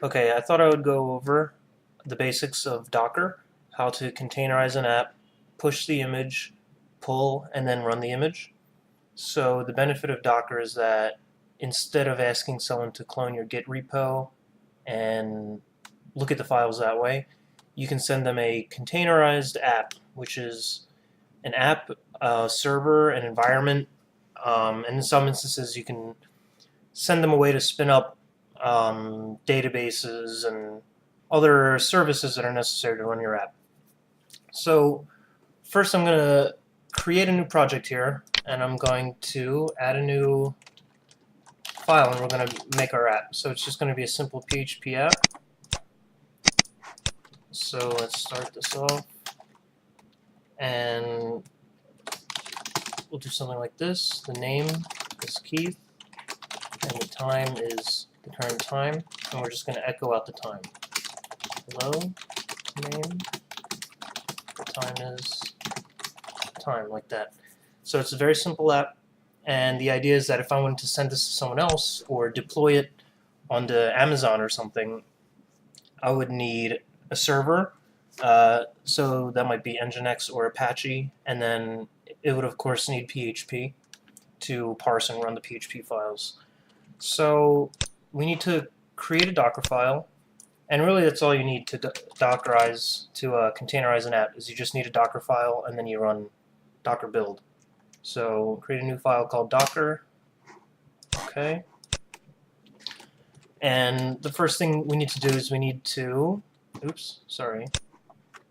Okay, I thought I would go over the basics of Docker, how to containerize an app, push the image, pull, and then run the image. So the benefit of Docker is that instead of asking someone to clone your Git repo and look at the files that way, you can send them a containerized app, which is an app, a server, an environment, and in some instances you can send them a way to spin up databases and other services that are necessary to run your app. So first I'm going to create a new project here, and I'm going to add a new file, and we're going to make our app. So it's just going to be a simple PHP app. So let's start this off, and we'll do something like this. The name is Keith, and the time is the current time, and we're just going to echo out the time. Hello, name, the time is time, like that. So it's a very simple app, and the idea is that if I wanted to send this to someone else or deploy it onto Amazon or something, I would need a server. So that might be Nginx or Apache, and then it would of course need PHP to parse and run the PHP files. So we need to create a Docker file, and really that's all you need to Dockerize, to containerize an app, is you just need a Docker file and then you run Docker build. So create a new file called Docker. Okay. And the first thing we need to do is we need to, oops, sorry,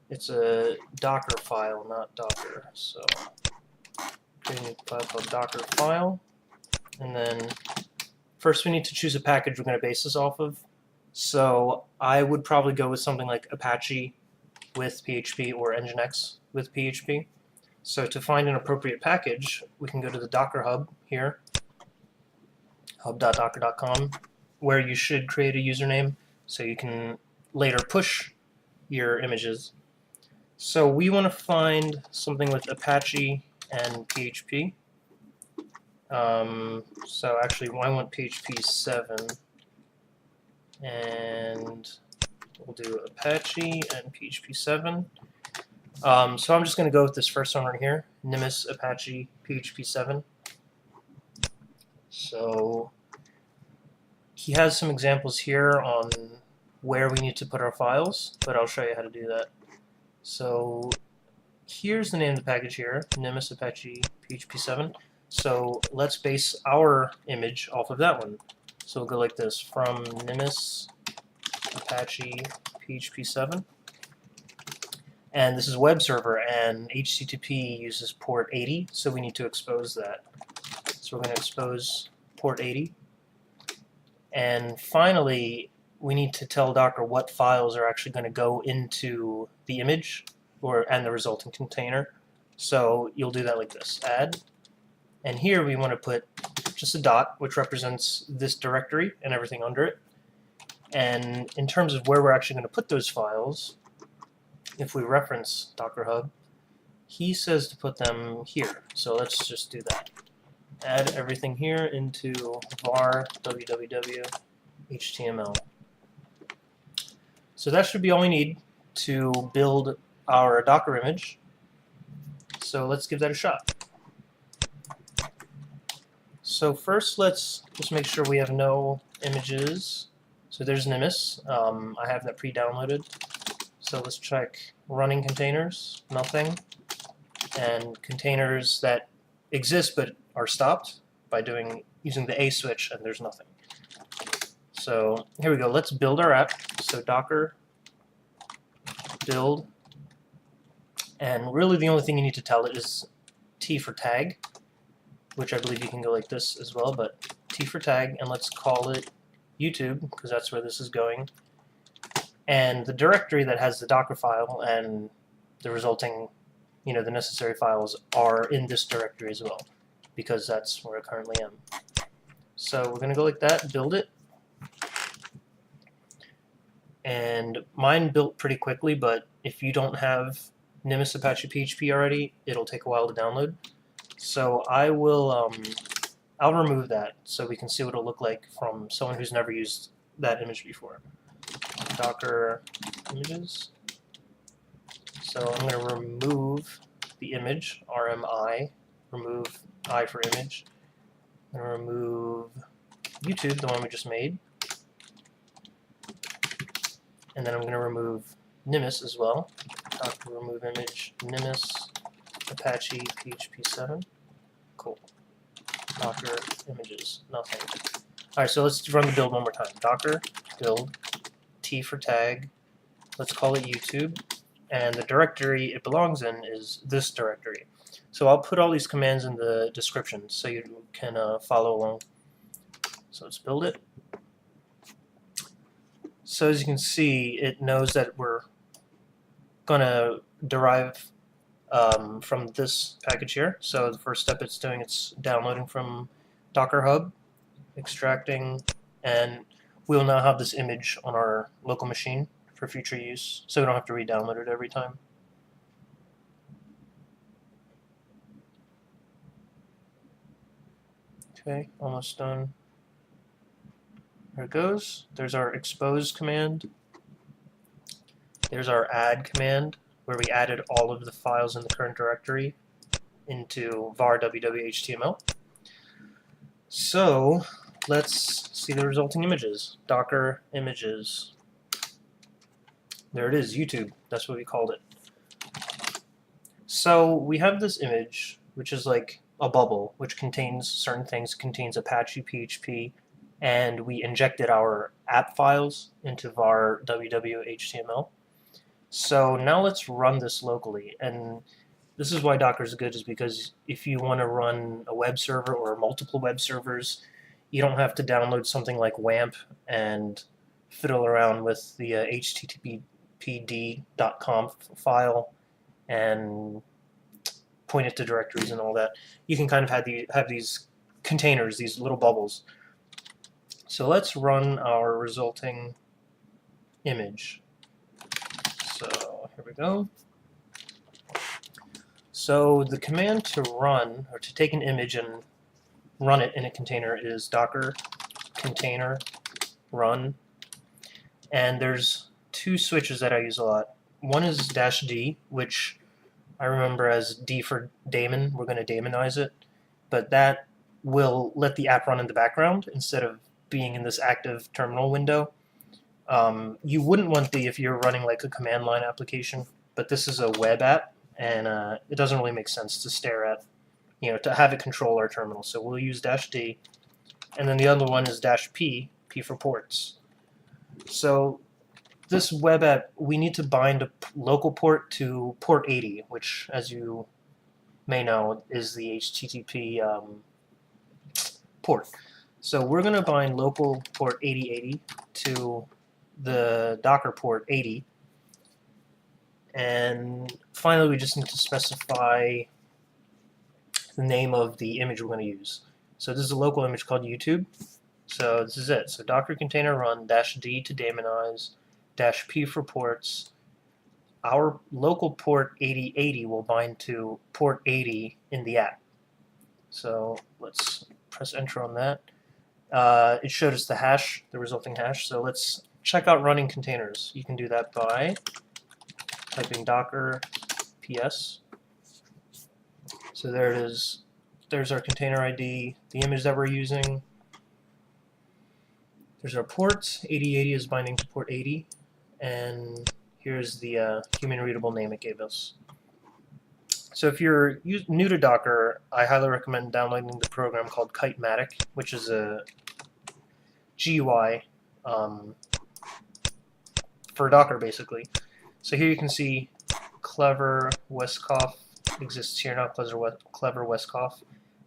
it's a Docker file, not Docker. So create a new file called Docker file, and then first we need to choose a package we're going to base this off of. So I would probably go with something like Apache with PHP or Nginx with PHP. So to find an appropriate package, we can go to the Docker Hub here, hub.docker.com, where you should create a username so you can later push your images. So we want to find something with Apache and PHP. So actually, I want PHP 7, and we'll do Apache and PHP 7. So I'm just going to go with this first one right here, Nimbus Apache PHP 7. So he has some examples here on where we need to put our files, but I'll show you how to do that. So here's the name of the package here, Nimbus Apache PHP 7. So let's base our image off of that one. So we'll go like this, from Nimbus Apache PHP 7. And this is web server, and HTTP uses port 80, so we need to expose that. So we're going to expose port 80. And finally, we need to tell Docker what files are actually going to go into the image and the resulting container. So you'll do that like this, add. And here we want to put just a dot, which represents this directory and everything under it. And in terms of where we're actually going to put those files, if we reference Docker Hub, he says to put them here. So let's just do that. Add everything here into var www html. So that should be all we need to build our Docker image. So let's give that a shot. So first, let's just make sure we have no images. So there's Nimbus. I have that pre-downloaded. So let's check running containers, nothing, and containers that exist but are stopped by using the A switch, and there's nothing. So here we go. Let's build our app. So Docker build, and really the only thing you need to tell it is T for tag, which I believe you can go like this as well, but T for tag, and let's call it YouTube because that's where this is going. And the directory that has the Docker file and the resulting, the necessary files are in this directory as well, because that's where I currently am. So we're going to go like that, build it. And mine built pretty quickly, but if you don't have Nimbus Apache PHP already, it'll take a while to download. So I will, I'll remove that so we can see what it'll look like from someone who's never used that image before. Docker images. So I'm going to remove the image, RMI, remove I for image. I'm going to remove YouTube, the one we just made. And then I'm going to remove Nimbus as well. Docker remove image, Nimbus, Apache, PHP7. Cool. Docker images, nothing. Alright, so let's run the build one more time. Docker build, T for tag, let's call it YouTube, and the directory it belongs in is this directory. So I'll put all these commands in the description so you can follow along. So let's build it. So as you can see, it knows that we're going to derive from this package here. So the first step it's doing, it's downloading from Docker Hub, extracting, and we'll now have this image on our local machine for future use, so we don't have to re-download it every time. Okay, almost done. There it goes. There's our expose command. There's our add command, where we added all of the files in the current directory into var www.html. So let's see the resulting images. Docker images. There it is, YouTube. That's what we called it. So we have this image, which is like a bubble, which contains certain things. It contains Apache, PHP, and we injected our app files into var www.html. So now let's run this locally. And this is why Docker is good, is because if you want to run a web server or multiple web servers, you don't have to download something like WAMP and fiddle around with the httpd.conf file and point it to directories and all that. You can kind of have these containers, these little bubbles. So let's run our resulting image. So here we go. So the command to run, or to take an image and run it in a container, is docker container run. And there's two switches that I use a lot. One is -d, which I remember as D for daemon. We're going to daemonize it. But that will let the app run in the background instead of being in this active terminal window. You wouldn't want the if you're running like a command line application, but this is a web app, and it doesn't really make sense to stare at, to have it control our terminal. So we'll use -d, and then the other one is -p, P for ports. So this web app, we need to bind a local port to port 80, which, as you may know, is the HTTP port. So we're going to bind local port 8080 to the Docker port 80. And finally, we just need to specify the name of the image we're going to use. So this is a local image called YouTube. So this is it. So Docker container run -d to daemonize, -p for ports. Our local port 8080 will bind to port 80 in the app. So let's press enter on that. It showed us the hash, the resulting hash. So let's check out running containers. You can do that by typing docker ps. So there it is. There's our container ID, the image that we're using. There's our port. 8080 is binding to port 80. And here's the human readable name it gave us. So if you're new to Docker, I highly recommend downloading the program called Kitematic, which is a GUI for Docker, basically. So here you can see Clever Westcoff exists here now, Clever Westcoff,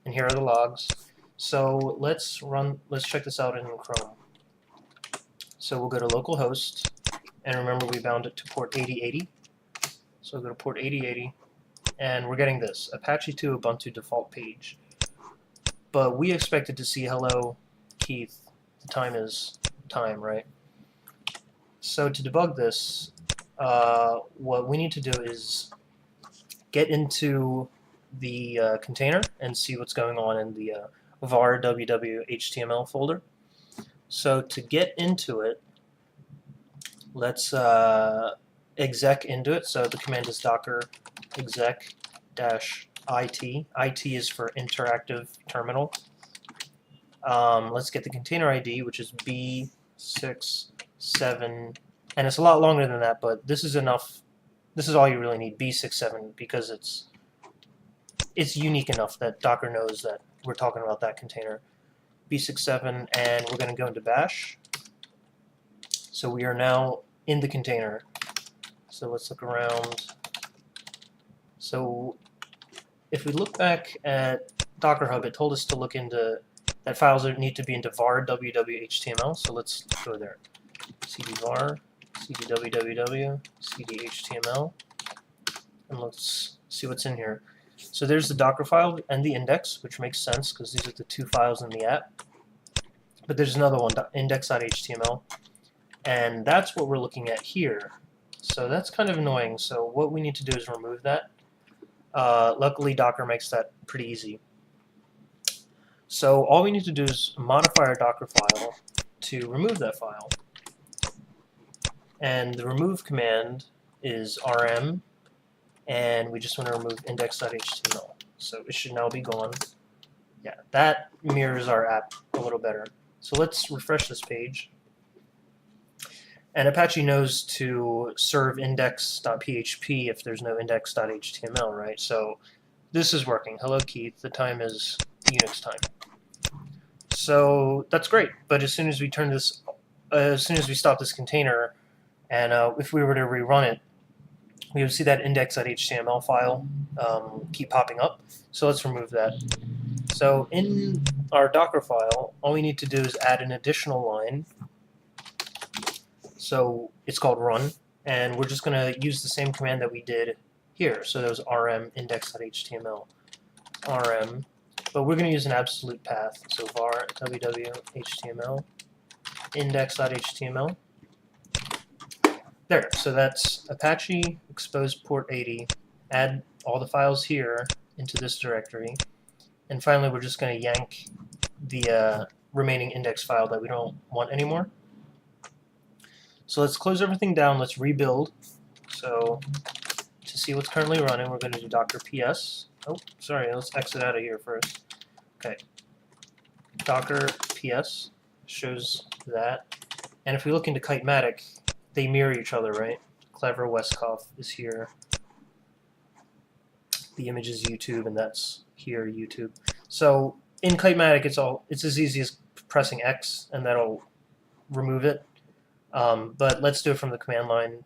and here are the logs. So let's check this out in Chrome. So we'll go to localhost, and remember we bound it to port 8080. So we'll go to port 8080, and we're getting this, Apache 2 Ubuntu default page. But we expected to see hello, Keith. The time is time, right? So to debug this, what we need to do is get into the container and see what's going on in the var www.html folder. So to get into it, Let's exec into it. So the command is docker exec -it. IT is for interactive terminal. Let's get the container ID, which is B67, and it's a lot longer than that, but this is enough. This is all you really need, B67, because it's unique enough that Docker knows that we're talking about that container. B67, and we're going to go into bash. So we are now in the container. So let's look around. So if we look back at Docker Hub, it told us to look into that files need to be into var www.html. So let's go there. cd var, cd www, cd html, and let's see what's in here. So there's the Docker file and the index, which makes sense because these are the two files in the app. But there's another one, index.html, and that's what we're looking at here. So that's kind of annoying. So what we need to do is remove that. Luckily, Docker makes that pretty easy. So all we need to do is modify our Docker file to remove that file. And the remove command is rm, and we just want to remove index.html. So it should now be gone. Yeah, that mirrors our app a little better. So let's refresh this page. And Apache knows to serve index.php if there's no index.html, right? So this is working. Hello, Keith. The time is Unix time. So that's great. But as soon as we turn this, as soon as we stop this container, and if we were to rerun it, we would see that index.html file keep popping up. So let's remove that. So in our Docker file, all we need to do is add an additional line. So it's called run, and we're just going to use the same command that we did here. So that was rm index.html, rm, but we're going to use an absolute path. So var www.html index.html. There, so that's Apache expose port 80, add all the files here into this directory, and finally we're just going to yank the remaining index file that we don't want anymore. So let's close everything down, let's rebuild. So to see what's currently running, we're going to do docker ps. Oh, sorry, let's exit out of here first. Okay, docker ps shows that. And if we look into Kitematic, they mirror each other, right? Clever Westcoff is here. The image is YouTube, and that's here, YouTube. So in Kitematic, it's as easy as pressing X, and that'll remove it. But let's do it from the command line,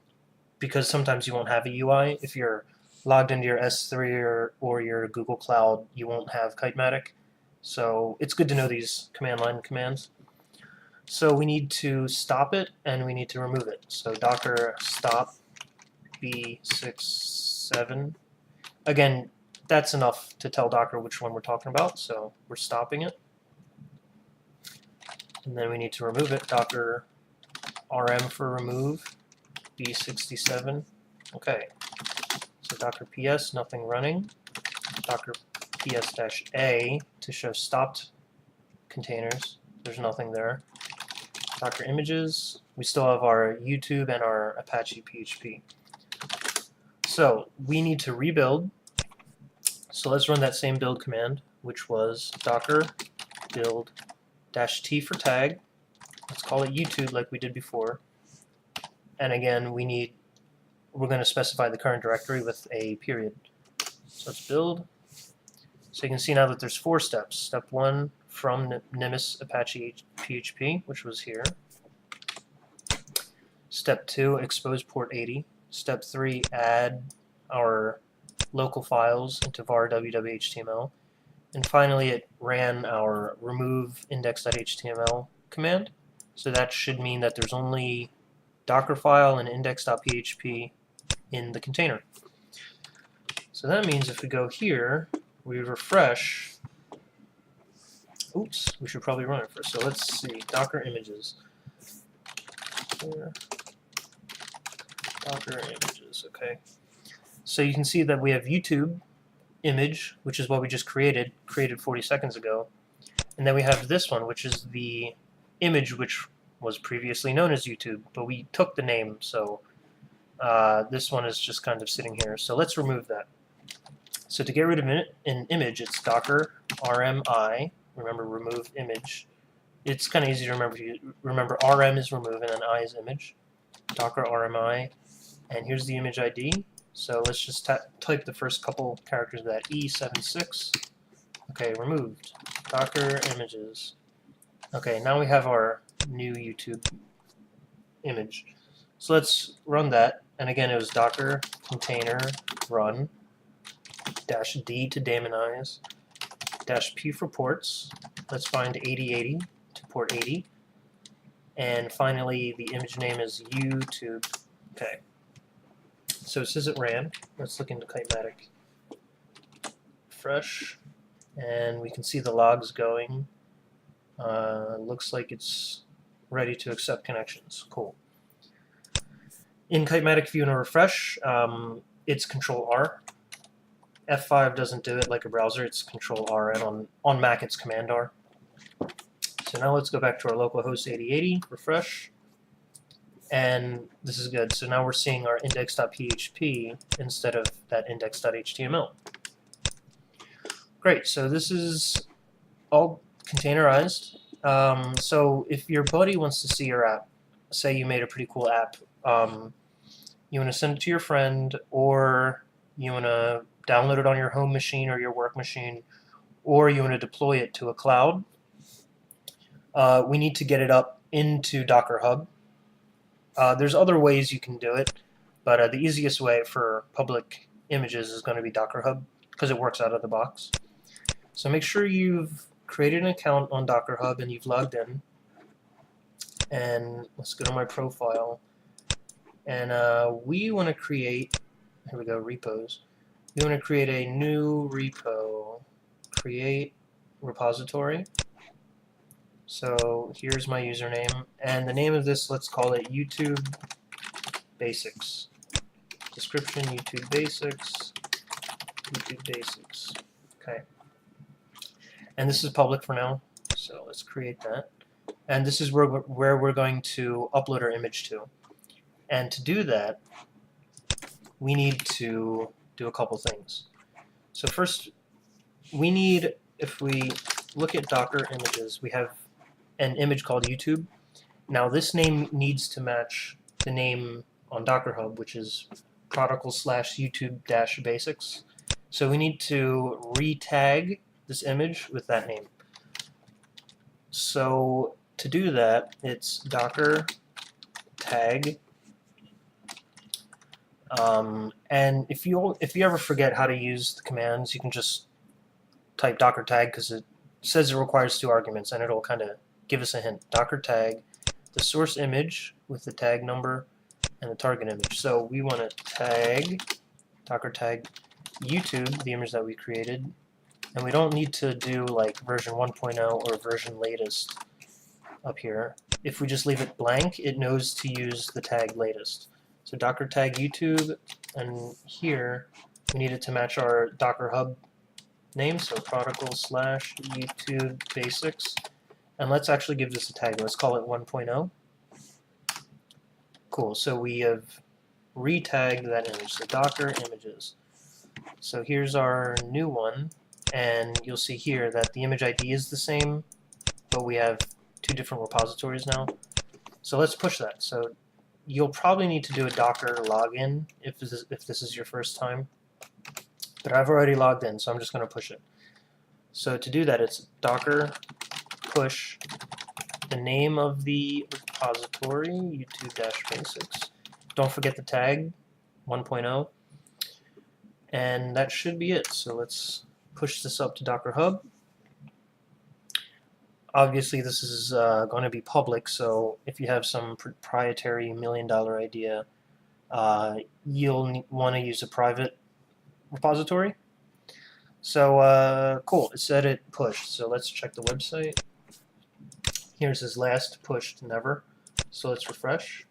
because sometimes you won't have a UI. If you're logged into your S3 or your Google Cloud, you won't have Kitematic. So it's good to know these command line commands. So we need to stop it, and we need to remove it. So docker stop B67. Again, that's enough to tell Docker which one we're talking about, so we're stopping it. And then we need to remove it. Docker rm for remove B67. Okay. So docker ps, nothing running. Docker ps-a to show stopped containers. There's nothing there. Docker images, we still have our YouTube and our Apache PHP. So we need to rebuild. So let's run that same build command, which was docker build -t for tag. Let's call it YouTube like we did before. And again, we're going to specify the current directory with a period. So let's build. So you can see now that there's 4 steps. Step 1, from Nimbus Apache PHP, which was here. Step 2, expose port 80. Step 3, add our local files into var www.html. And finally, it ran our remove index.html command. So that should mean that there's only Docker file and index.php in the container. So that means if we go here, we refresh. Oops, we should probably run it first. So let's see, Docker images. Here. Docker images, okay. So you can see that we have YouTube image, which is what we just created 40 seconds ago. And then we have this one, which is the image which was previously known as YouTube, but we took the name, so this one is just kind of sitting here. So let's remove that. So to get rid of an image, it's docker rmi. Remember, remove image. It's kind of easy to remember. Remember, rm is remove, and then I is image. Docker rmi, and here's the image ID. So let's just type the first couple characters of that, E76. Okay, removed. Docker images. Okay, now we have our new YouTube image. So let's run that. And again, it was docker container run -d to daemonize -p for ports. Let's find 8080 to port 80. And finally, the image name is YouTube. Okay. So it says it ran. Let's look into Kitematic. Fresh. And we can see the logs going. Looks like it's ready to accept connections. Cool. In Kitematic, if you want to refresh, it's Control R. F5 doesn't do it like a browser, it's Control R, and on Mac it's Command R. So now let's go back to our localhost 8080, refresh, and this is good. So now we're seeing our index.php instead of that index.html. Great, so this is all containerized. So if your buddy wants to see your app, say you made a pretty cool app, you want to send it to your friend, or you want to download it on your home machine or your work machine, or you want to deploy it to a cloud, we need to get it up into Docker Hub. There's other ways you can do it, but the easiest way for public images is going to be Docker Hub because it works out of the box. So make sure you've created an account on Docker Hub and you've logged in. And let's go to my profile. And we want to create, here we go, repos. We want to create a new repo, create repository. So here's my username, and the name of this, let's call it YouTube Basics. Description, YouTube Basics, YouTube Basics. Okay. And this is public for now, so let's create that. And this is where we're going to upload our image to. And to do that, we need to do a couple things. So first, we need, if we look at Docker images, we have an image called YouTube. Now this name needs to match the name on Docker Hub, which is prodikl/YouTube-basics. So we need to re-tag this image with that name. So to do that, it's docker tag. And if you ever forget how to use the commands, you can just type docker tag because it says it requires 2 arguments, and it'll kind of give us a hint. Docker tag the source image with the tag number and the target image. So we want to tag docker tag YouTube, the image that we created, and we don't need to do like version 1.0 or version latest up here. If we just leave it blank, it knows to use the tag latest. So docker tag YouTube, and here we need it to match our Docker Hub name, so prodikl/YouTube basics. And let's actually give this a tag. Let's call it 1.0. Cool, so we have re-tagged that image, so Docker images. So here's our new one, and you'll see here that the image ID is the same, but we have 2 different repositories now. So let's push that. So you'll probably need to do a Docker login if this is your first time. But I've already logged in, so I'm just going to push it. So to do that, it's docker push the name of the repository, YouTube-basics. Don't forget the tag, 1.0. And that should be it. So let's push this up to Docker Hub. Obviously, this is going to be public, so if you have some proprietary $1 million idea, you'll want to use a private repository. So cool, it said it pushed, so let's check the website. Here's his last pushed never, so let's refresh.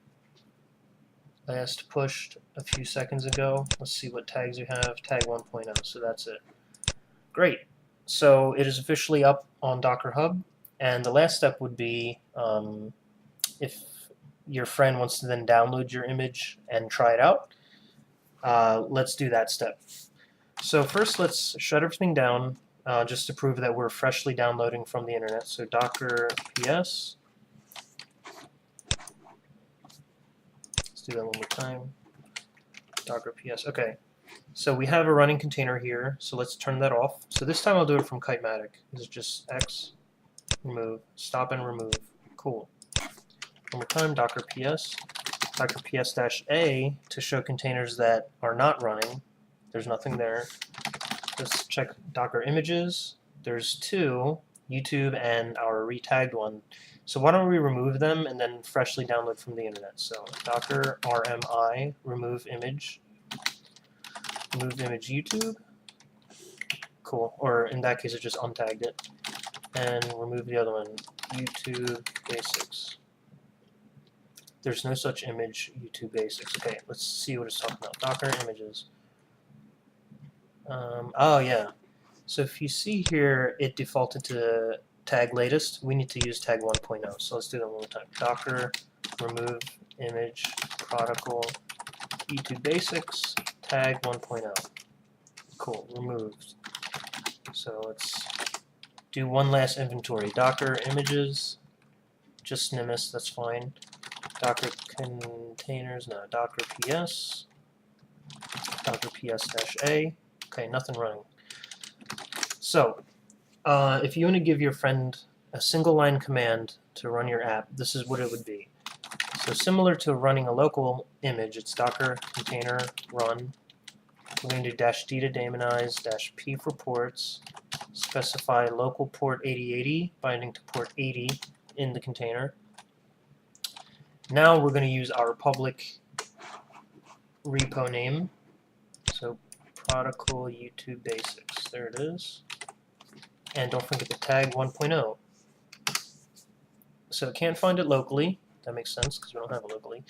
Last pushed a few seconds ago. Let's see what tags we have. Tag 1.0, so that's it. Great, so it is officially up on Docker Hub. And the last step would be if your friend wants to then download your image and try it out, let's do that step. So first, let's shut everything down just to prove that we're freshly downloading from the internet. So docker ps. Let's do that one more time. Docker ps. Okay. So we have a running container here. So let's turn that off. So this time I'll do it from Kitematic. This is just x remove, stop and remove. Cool. One more time, docker ps. Docker ps-a to show containers that are not running. There's nothing there. Let's check Docker images. There's two, YouTube and our retagged one. So why don't we remove them and then freshly download from the internet? So docker rmi remove image YouTube. Cool. Or in that case, it just untagged it. And remove the other one, YouTube basics. There's no such image, YouTube basics. Okay, let's see what it's talking about. Docker images. Oh yeah. So if you see here, it defaulted to tag latest. We need to use tag 1.0. So let's do that one more time. Docker remove image prodikl YouTube basics tag 1.0. Cool, removed. So let's do one last inventory. Docker images, just Nimbus, that's fine. Docker containers, no, docker ps, docker ps-a. Okay, nothing running. So, if you want to give your friend a single line command to run your app, this is what it would be. So similar to running a local image, it's docker container run. We're going to do -d to daemonize, -p for ports, specify local port 8080 binding to port 80 in the container. Now we're going to use our public repo name. So prodikl YouTube basics. There it is. And don't forget the tag 1.0. So it can't find it locally. That makes sense because we don't have it locally.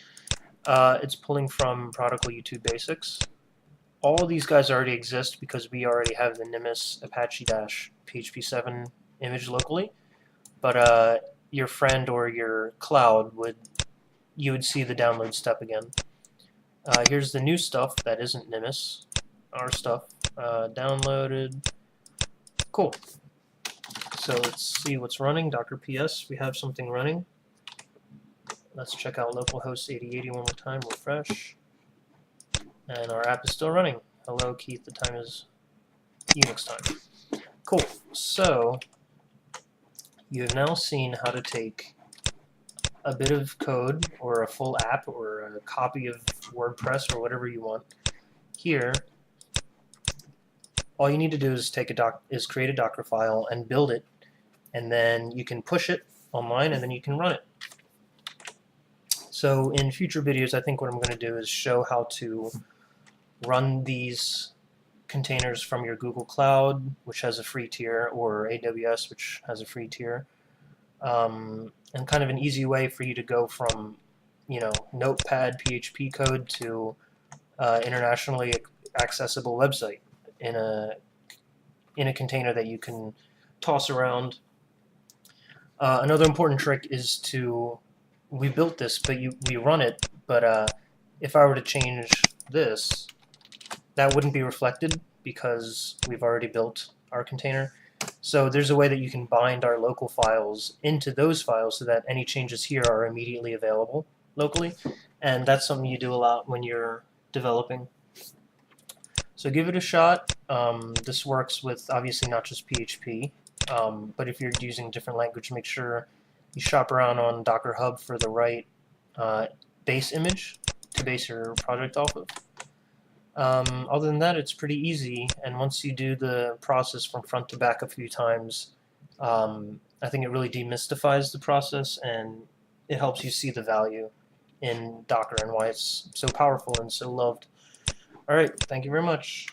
It's pulling from prodikl YouTube basics. All of these guys already exist because we already have the Nimbus Apache-PHP7 image locally. But your friend or your cloud you would see the download step again. Here's the new stuff that isn't Nimbus. Our stuff downloaded. Cool. So let's see what's running. Docker ps. We have something running. Let's check out localhost 8080 one more time. Refresh. And our app is still running. Hello, Keith. The time is Unix time. Cool. So you have now seen how to take a bit of code or a full app or a copy of WordPress or whatever you want. Here, all you need to do is create a Docker file and build it, and then you can push it online and then you can run it. So in future videos, I think what I'm going to do is show how to run these containers from your Google Cloud, which has a free tier, or AWS, which has a free tier, and kind of an easy way for you to go from, Notepad PHP code to internationally accessible website in a container that you can toss around. Another important trick is we built this, but we run it, but if I were to change this, that wouldn't be reflected because we've already built our container. So there's a way that you can bind our local files into those files so that any changes here are immediately available locally, and that's something you do a lot when you're developing. So give it a shot. This works with obviously not just PHP, but if you're using a different language, make sure you shop around on Docker Hub for the right base image to base your project off of. Other than that, it's pretty easy, and once you do the process from front to back a few times, I think it really demystifies the process, and it helps you see the value in Docker and why it's so powerful and so loved. All right, thank you very much.